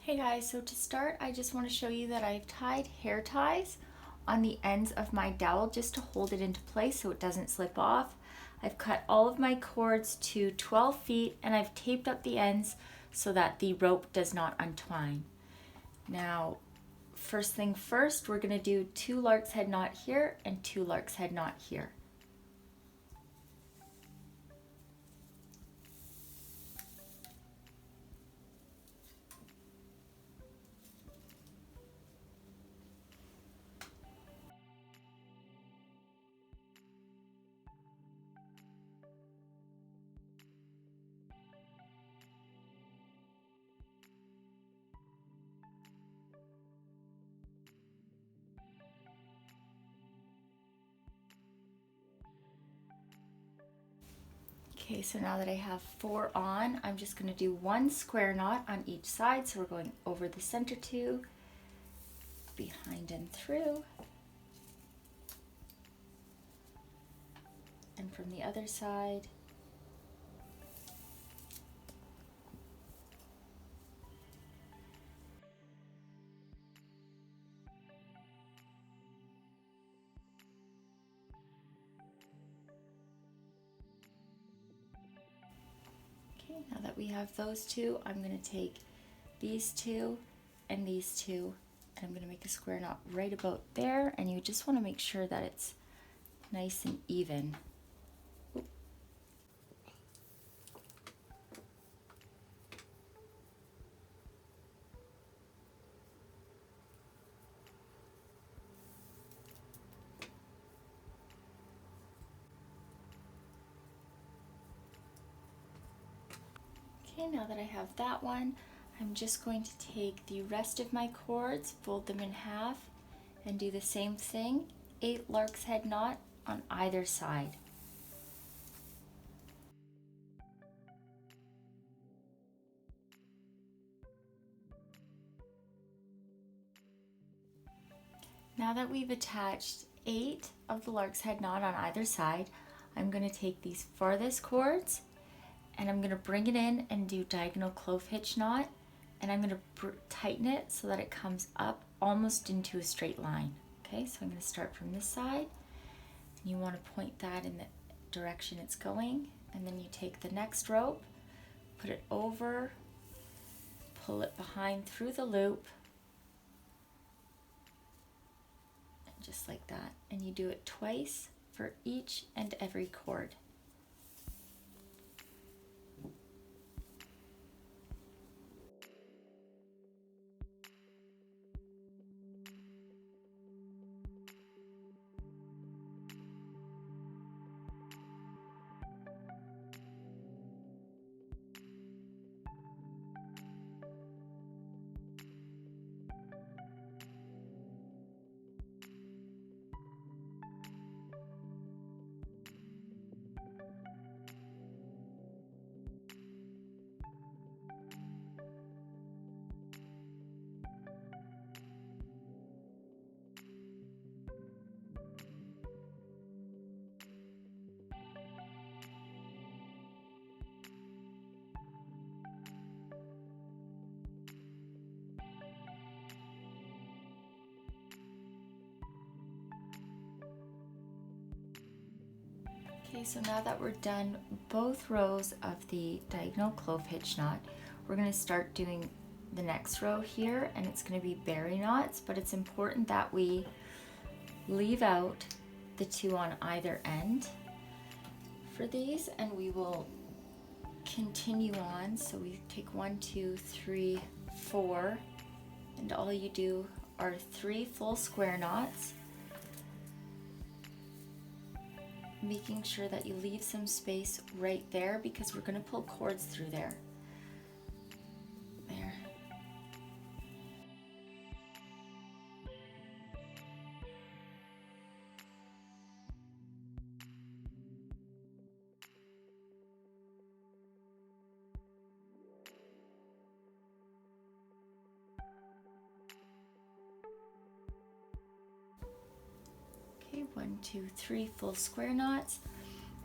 Hey guys, so to start I just want to show you that I've tied hair ties on the ends of my dowel just to hold it into place so it doesn't slip off. I've cut all of my cords to 12 feet and I've taped up the ends so that the rope does not untwine. Now, first thing first, we're going to do 2 lark's head knot here and 2 lark's head knot here. Okay, so now that I have 4 on, I'm just going to do 1 square knot on each side. So we're going over the center 2, behind and through, and from the other side. Okay, now that we have those 2, I'm going to take these 2 and these 2, and I'm going to make a square knot right about there, and you just want to make sure that it's nice and even. Okay, now that I have that one, I'm just going to take the rest of my cords, fold them in half, and do the same thing, 8 lark's head knot on either side. Now that we've attached 8 of the lark's head knot on either side, I'm going to take these farthest cords and I'm going to bring it in and do diagonal clove hitch knot, and I'm going to tighten it so that it comes up almost into a straight line. Okay, so I'm going to start from this side, and you want to point that in the direction it's going, and then you take the next rope, put it over, pull it behind through the loop, just like that, and you do it twice for each and every cord. Okay, so now that we're done both rows of the diagonal clove hitch knot, we're going to start doing the next row here, and it's going to be berry knots, but it's important that we leave out the 2 on either end for these, and we will continue on. So we take 1, 2, 3, 4, and all you do are 3 full square knots, making sure that you leave some space right there because we're going to pull cords through there. There. Okay, 1, 2, 3 full square knots,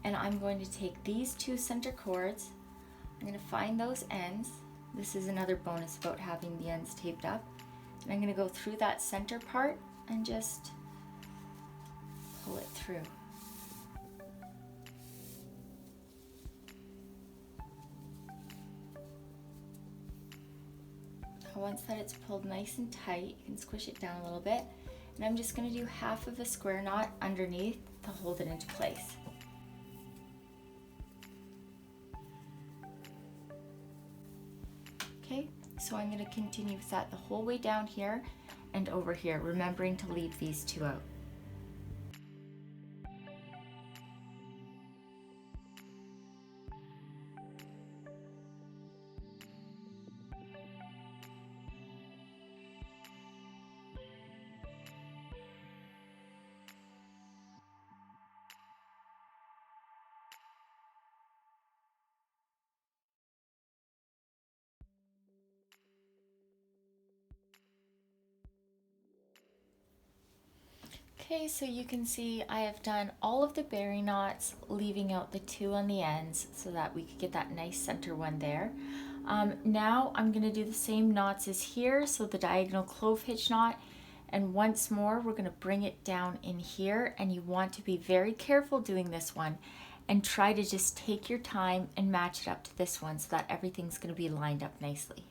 and I'm going to take these 2 center cords, I'm going to find those ends, This is another bonus about having the ends taped up. And I'm going to go through that center part and just pull it through. Once that it's pulled nice and tight, you can squish it down a little bit. And I'm just going to do half of a square knot underneath to hold it into place. Okay, so I'm going to continue with that the whole way down here and over here, remembering to leave these two out. Okay, so you can see I have done all of the berry knots, leaving out the two on the ends so that we could get that nice center one there. Now I'm going to do the same knots as here, so the diagonal clove hitch knot, and once more we're going to bring it down in here, and you want to be very careful doing this one and try to just take your time and match it up to this one so that everything's going to be lined up nicely.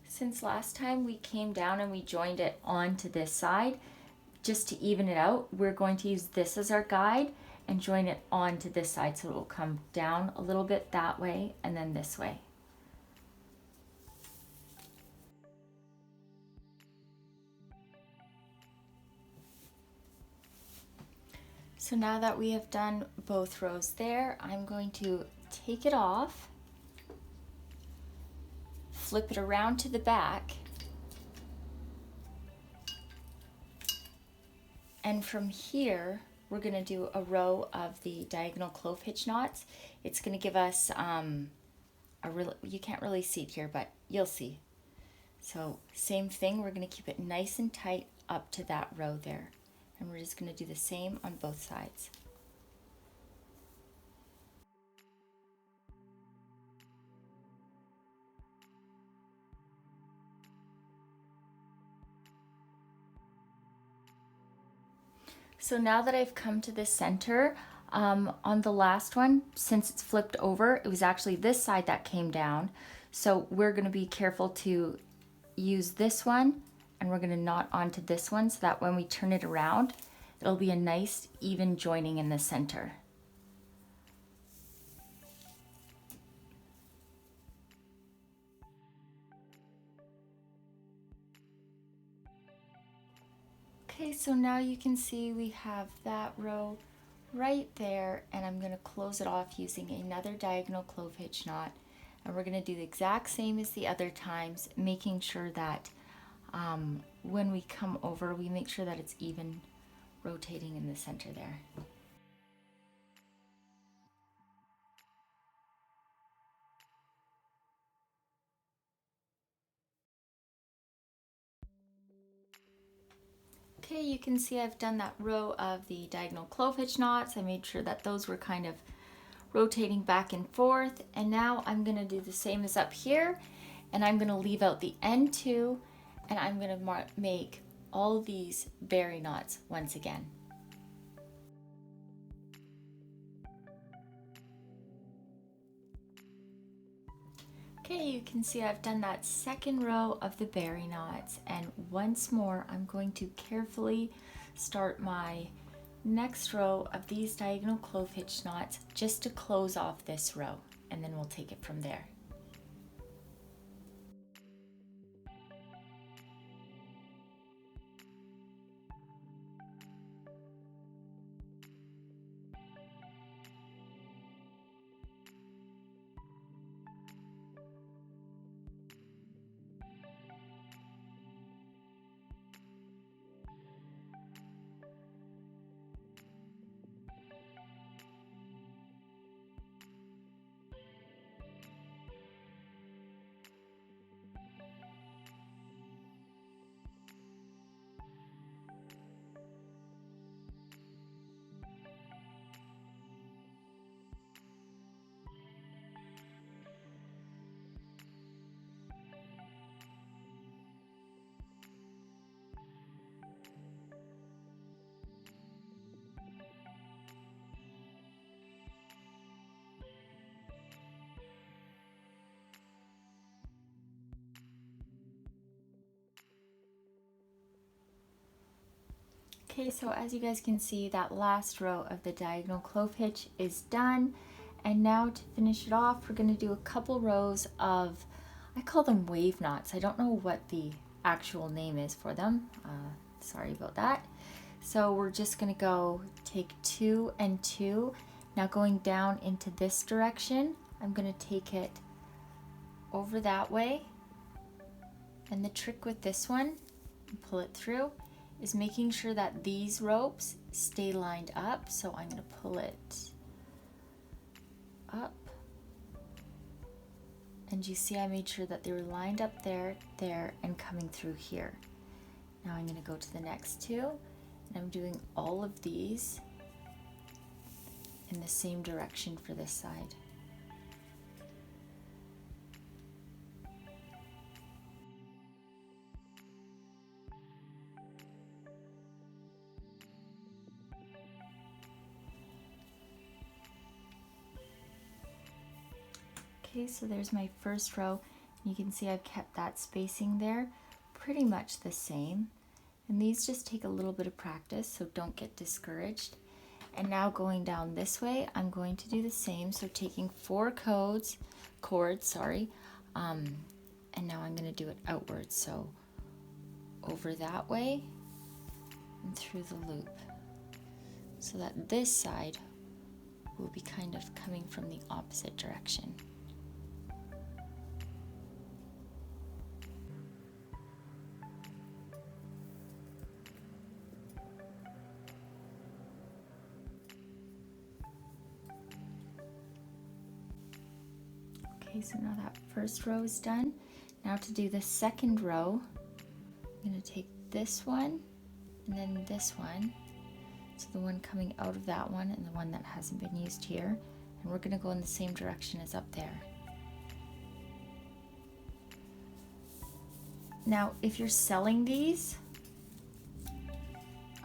Since last time we came down and we joined it onto this side, just to even it out, we're going to use this as our guide and join it onto this side so it will come down a little bit that way and then this way. So now that we have done both rows there, I'm going to take it off, flip it around to the back, and from here we're going to do a row of the diagonal clove hitch knots. It's going to give us you can't really see it here, but you'll see. So same thing, we're going to keep it nice and tight up to that row there, and we're just going to do the same on both sides. So now that I've come to the center, on the last one, since it's flipped over, it was actually this side that came down. So we're going to be careful to use this one, and we're going to knot onto this one so that when we turn it around, it'll be a nice even joining in the center. Okay, so now you can see we have that row right there, and I'm going to close it off using another diagonal clove hitch knot, and we're going to do the exact same as the other times, making sure that when we come over, we make sure that it's even rotating in the center there. Okay, you can see I've done that row of the diagonal clove hitch knots. I made sure that those were kind of rotating back and forth, and now I'm going to do the same as up here, and I'm going to leave out the end too, and I'm going to make all of these berry knots once again. Okay, you can see I've done that second row of the berry knots, and once more I'm going to carefully start my next row of these diagonal clove hitch knots just to close off this row, and then we'll take it from there. Okay, so as you guys can see, that last row of the diagonal clove hitch is done. And now to finish it off, we're going to do a couple rows of, I call them wave knots. I don't know what the actual name is for them. Sorry about that. So we're just going to go take 2 and 2. Now going down into this direction, I'm going to take it over that way. And the trick with this one, pull it through, is making sure that these ropes stay lined up. So I'm going to pull it up. And you see I made sure that they were lined up there, there, and coming through here. Now I'm going to go to the next 2, and I'm doing all of these in the same direction for this side. Okay, so there's my first row. You can see I've kept that spacing there pretty much the same. And these just take a little bit of practice, so don't get discouraged. And now going down this way, I'm going to do the same. So taking 4 cords, and now I'm going to do it outwards. So over that way and through the loop, so that this side will be kind of coming from the opposite direction. Okay, so now that first row is done. Now to do the second row, I'm going to take this one and then this one. So the one coming out of that one and the one that hasn't been used here. And we're going to go in the same direction as up there. Now, if you're selling these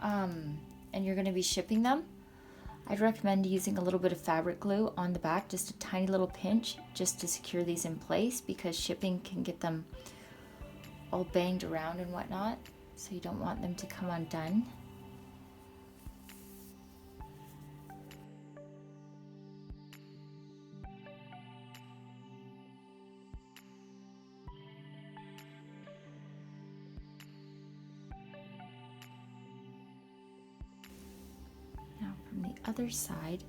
and you're going to be shipping them, I'd recommend using a little bit of fabric glue on the back, just a tiny little pinch, just to secure these in place, because shipping can get them all banged around and whatnot, so you don't want them to come undone. Now from the other side,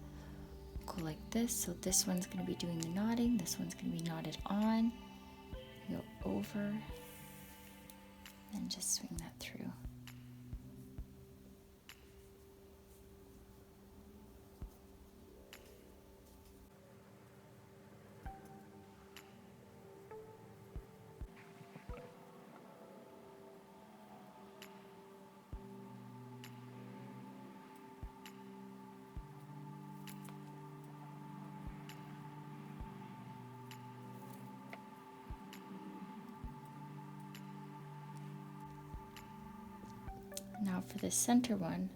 go like this. So this one's going to be doing the knotting, this one's going to be knotted on. Go over and just swing that through. Now for the center one,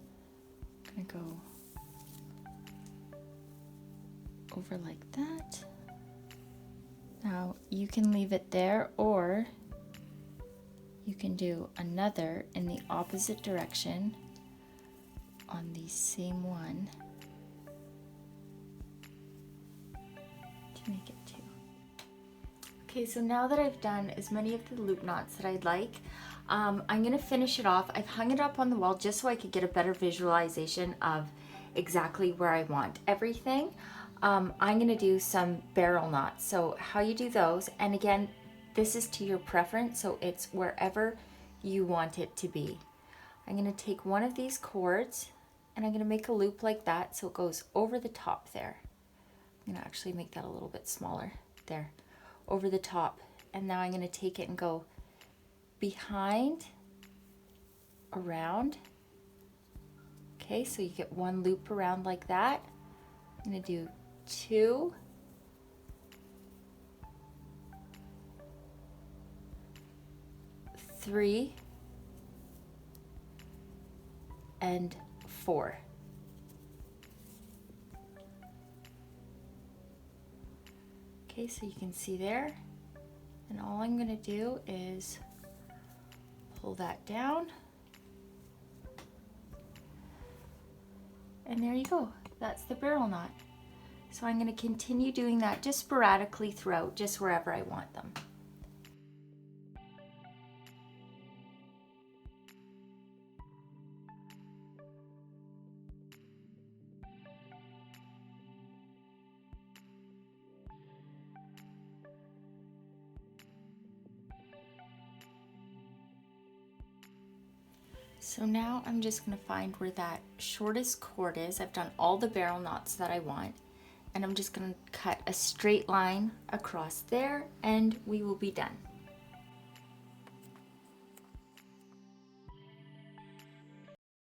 I'm going to go over like that. Now you can leave it there, or you can do another in the opposite direction on the same one to make it 2. Okay, so now that I've done as many of the loop knots that I'd like, I'm going to finish it off. I've hung it up on the wall just so I could get a better visualization of exactly where I want everything. I'm going to do some barrel knots. So how you do those, and again, this is to your preference, so it's wherever you want it to be. I'm going to take one of these cords and I'm going to make a loop like that so it goes over the top there. I'm going to actually make that a little bit smaller there, over the top. And now I'm going to take it and go behind, around. Okay, so you get one loop around like that. I'm going to do 2, 3, and 4. Okay, so you can see there. And all I'm going to do is pull that down And there you go. That's the barrel knot. So I'm going to continue doing that just sporadically throughout, just wherever I want them. So now I'm just going to find where that shortest cord is. I've done all the barrel knots that I want, and I'm just going to cut a straight line across there and we will be done.